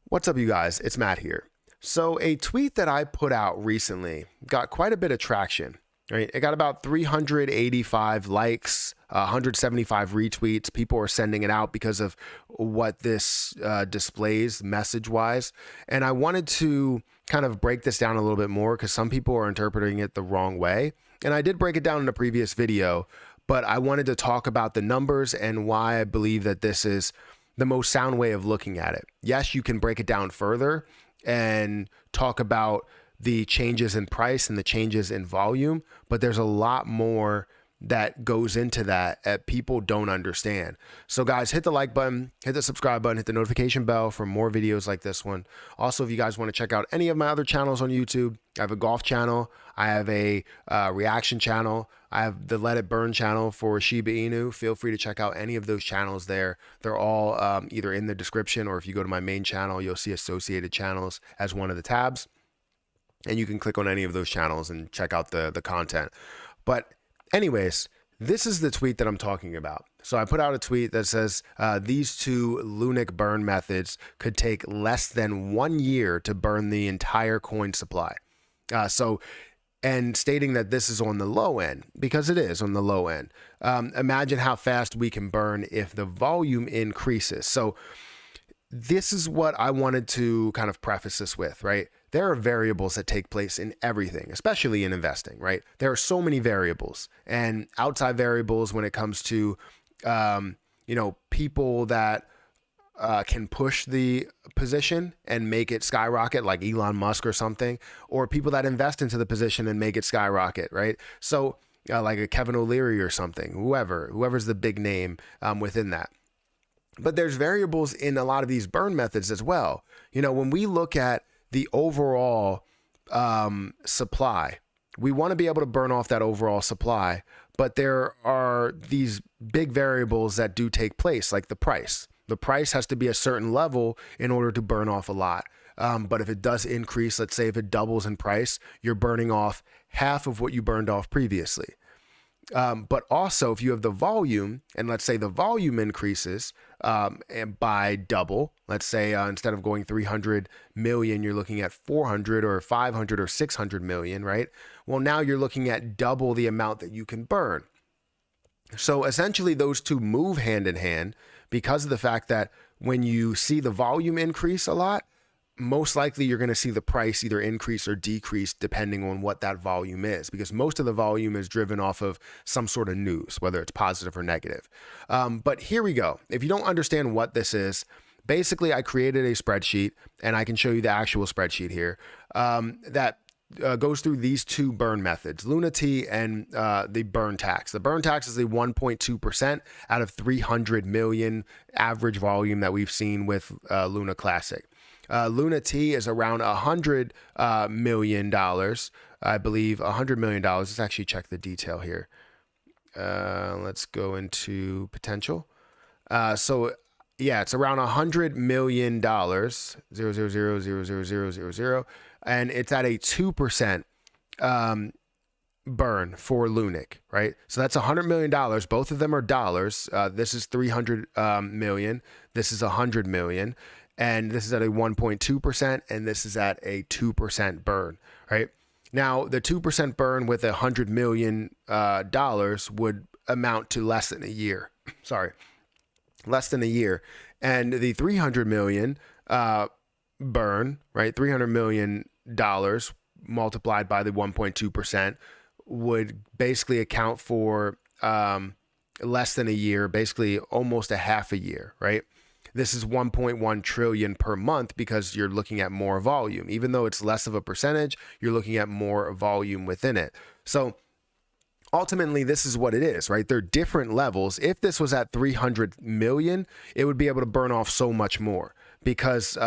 What's up, you guys? It's Matt here. So, a tweet that I put out recently got quite a bit of traction, right? It got about 385 likes, 175 retweets. People are sending it out because of what this displays message wise. And I wanted to kind of break this down a little bit more because some people are interpreting it the wrong way. And I did break it down in a previous video, but I wanted to talk about the numbers and why I believe that this is the most sound way of looking at it. Yes, you can break it down further and talk about the changes in price and the changes in volume, but there's a lot more that goes into that people don't understand. So guys, hit the like button, hit the subscribe button, hit the notification bell for more videos like this one. Also, if you guys want to check out any of my other channels on YouTube, I have a golf channel, I have a reaction channel, I have the Let It Burn channel for Shiba Inu. Feel free to check out any of those channels there. They're all either in the description, or if you go to my main channel, you'll see associated channels as one of the tabs. And you can click on any of those channels and check out the content. But anyways, this is the tweet that I'm talking about. So I put out a tweet that says these two Lunic burn methods could take less than 1 year to burn the entire coin supply. And stating that this is on the low end, because it is on the low end. Imagine how fast we can burn if the volume increases. So this is what I wanted to kind of preface this with, right? There are variables that take place in everything, especially in investing, right? There are so many variables and outside variables when it comes to, people that can push the position and make it skyrocket, like Elon Musk or something, or people that invest into the position and make it skyrocket, right? So like a Kevin O'Leary or something, whoever's the big name within that. But there's variables in a lot of these burn methods as well. When we look at the overall supply, we want to be able to burn off that overall supply, but there are these big variables that do take place, like the price. The price has to be a certain level in order to burn off a lot. But if it does increase, let's say if it doubles in price, you're burning off half of what you burned off previously. But also if you have the volume, and let's say the volume increases and by double, let's say instead of going 300 million, you're looking at 400 or 500 or 600 million, right? Well, now you're looking at double the amount that you can burn. So essentially those two move hand in hand because of the fact that when you see the volume increase a lot, most likely you're going to see the price either increase or decrease depending on what that volume is, because most of the volume is driven off of some sort of news, whether it's positive or negative. But here we go. If you don't understand what this is, basically I created a spreadsheet, and I can show you the actual spreadsheet here that goes through these two burn methods, Luna T and the burn tax. The burn tax is the 1.2% out of 300 million average volume that we've seen with Luna Classic. Luna T is around $100 million, I believe. $100 million. Let's actually check the detail here. Let's go into potential. So yeah, it's around $100 million, 0.0000000, and it's at a 2% burn for Lunic, right? So that's $100 million. Both of them are dollars. This is 300 million. This is 100 million. And this is at a 1.2%, and this is at a 2% burn, right? Now, the 2% burn with $100 million would amount to less than a year. Sorry, less than a year. And the 300 million burn, right? $300 million multiplied by the 1.2% would basically account for less than a year, basically almost a half a year, right? This is 1.1 trillion per month because you're looking at more volume. Even though it's less of a percentage, you're looking at more volume within it. So ultimately, this is what it is, right? They're different levels. If this was at 300 million, it would be able to burn off so much more because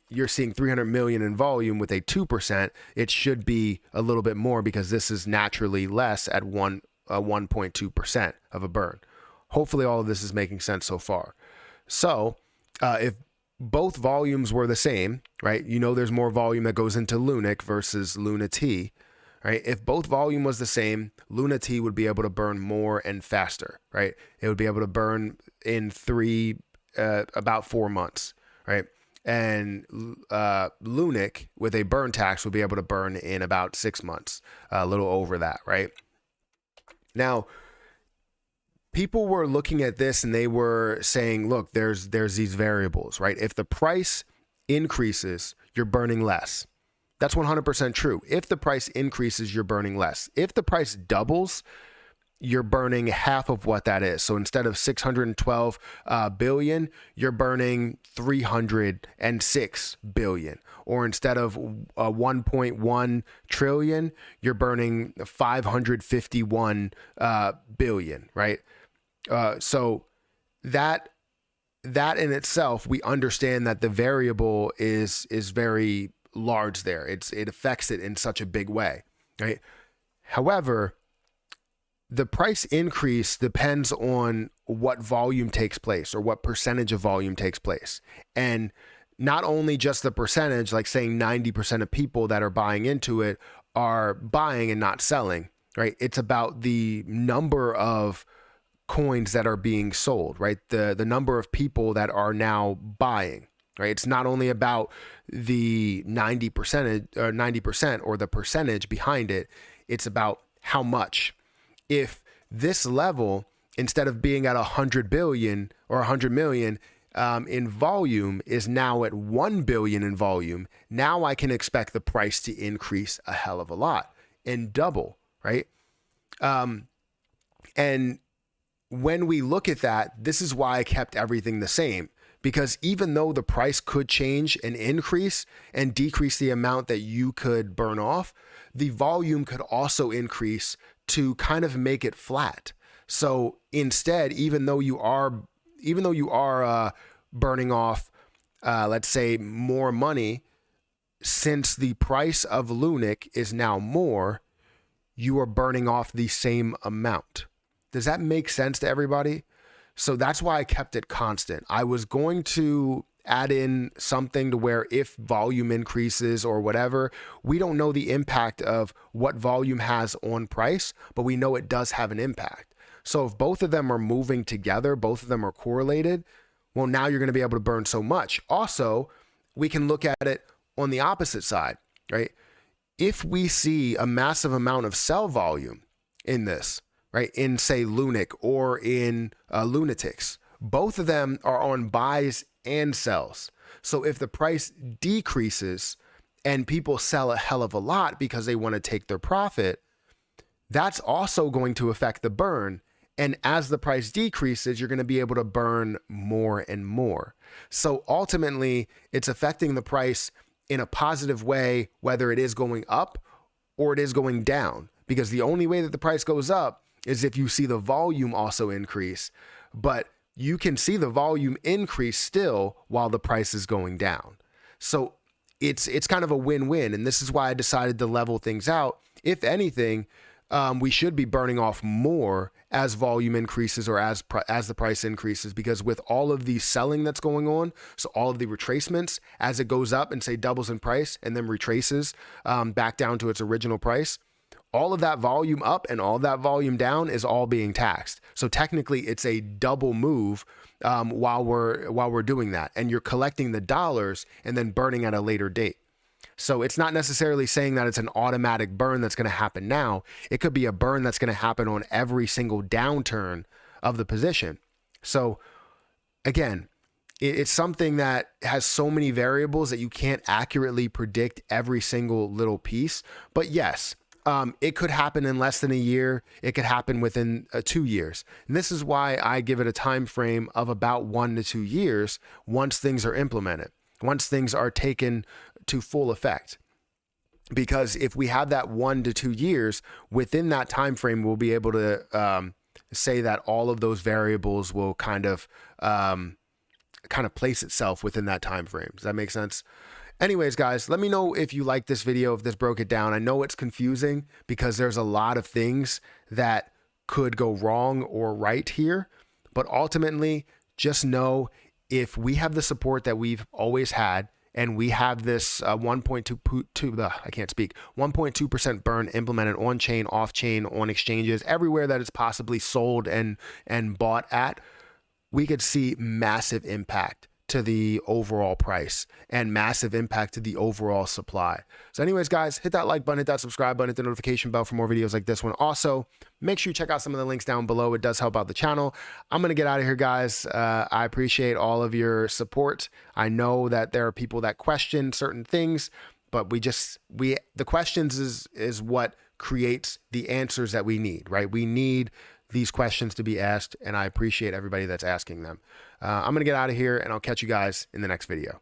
you're seeing 300 million in volume with a 2%. It should be a little bit more because this is naturally less at 1.2% of a burn. Hopefully all of this is making sense so far. So if both volumes were the same, right? There's more volume that goes into Lunic versus Luna T, right? If both volume was the same, Luna T would be able to burn more and faster, right? It would be able to burn in about 4 months, right? and Lunic with a burn tax will be able to burn in about 6 months, a little over that, right? Now, people were looking at this and they were saying, look, there's these variables, right? If the price increases, you're burning less. That's 100% true. If the price increases, you're burning less. If the price doubles, you're burning half of what that is. So instead of 612 billion, you're burning 306 billion. Or instead of 1.1 trillion, you're burning 551 billion, right? So that in itself, we understand that the variable is very large there. It affects it in such a big way, right? However, the price increase depends on what volume takes place or what percentage of volume takes place. And not only just the percentage, like saying 90% of people that are buying into it are buying and not selling, right? It's about the number of coins that are being sold, right? The number of people that are now buying, right? It's not only about the 90% or the percentage behind it. It's about how much. If this level, instead of being at 100 billion or 100 million in volume, is now at 1 billion in volume, now I can expect the price to increase a hell of a lot and double, right? And when we look at that, this is why I kept everything the same, because even though the price could change and increase and decrease the amount that you could burn off, the volume could also increase to kind of make it flat. So instead, even though you are burning off, let's say, more money, since the price of Lunic is now more, you are burning off the same amount. Does that make sense to everybody? So that's why I kept it constant. I was going to add in something to where if volume increases or whatever, we don't know the impact of what volume has on price, but we know it does have an impact. So if both of them are moving together, both of them are correlated, well, now you're going to be able to burn so much. Also, we can look at it on the opposite side, right? If we see a massive amount of sell volume in this, right, in say Lunic or in Lunatics, both of them are on buys and sells. So if the price decreases and people sell a hell of a lot because they want to take their profit, that's also going to affect the burn. And as the price decreases, you're going to be able to burn more and more. So ultimately, it's affecting the price in a positive way, whether it is going up or it is going down, because the only way that the price goes up is if you see the volume also increase. But you can see the volume increase still while the price is going down. So it's kind of a win-win. And this is why I decided to level things out. If anything, we should be burning off more as volume increases or as the price increases, because with all of the selling that's going on, so all of the retracements, as it goes up and say doubles in price and then retraces back down to its original price, all of that volume up and all of that volume down is all being taxed. So technically it's a double move while we're doing that, and you're collecting the dollars and then burning at a later date. So it's not necessarily saying that it's an automatic burn that's going to happen now. It could be a burn that's going to happen on every single downturn of the position. So again, it's something that has so many variables that you can't accurately predict every single little piece. But yes, it could happen in less than a year. It could happen within 2 years. And this is why I give it a time frame of about 1 to 2 years once things are implemented, once things are taken to full effect. Because if we have that 1 to 2 years, within that time frame, we'll be able to say that all of those variables will kind of place itself within that time frame. Does that make sense? Anyways, guys, let me know if you like this video, if this broke it down. I know it's confusing because there's a lot of things that could go wrong or right here, but ultimately just know if we have the support that we've always had, and we have this 1.2% burn implemented on chain, off chain, on exchanges, everywhere that it's possibly sold and bought at, we could see massive impact to the overall price and massive impact to the overall supply. So anyways, guys, hit that like button, hit that subscribe button, hit the notification bell for more videos like this one. Also, make sure you check out some of the links down below. It does help out the channel. I'm going to get out of here, guys. I appreciate all of your support. I know that there are people that question certain things, but the questions is what creates the answers that we need, right? We need these questions to be asked, and I appreciate everybody that's asking them. I'm going to get out of here, and I'll catch you guys in the next video.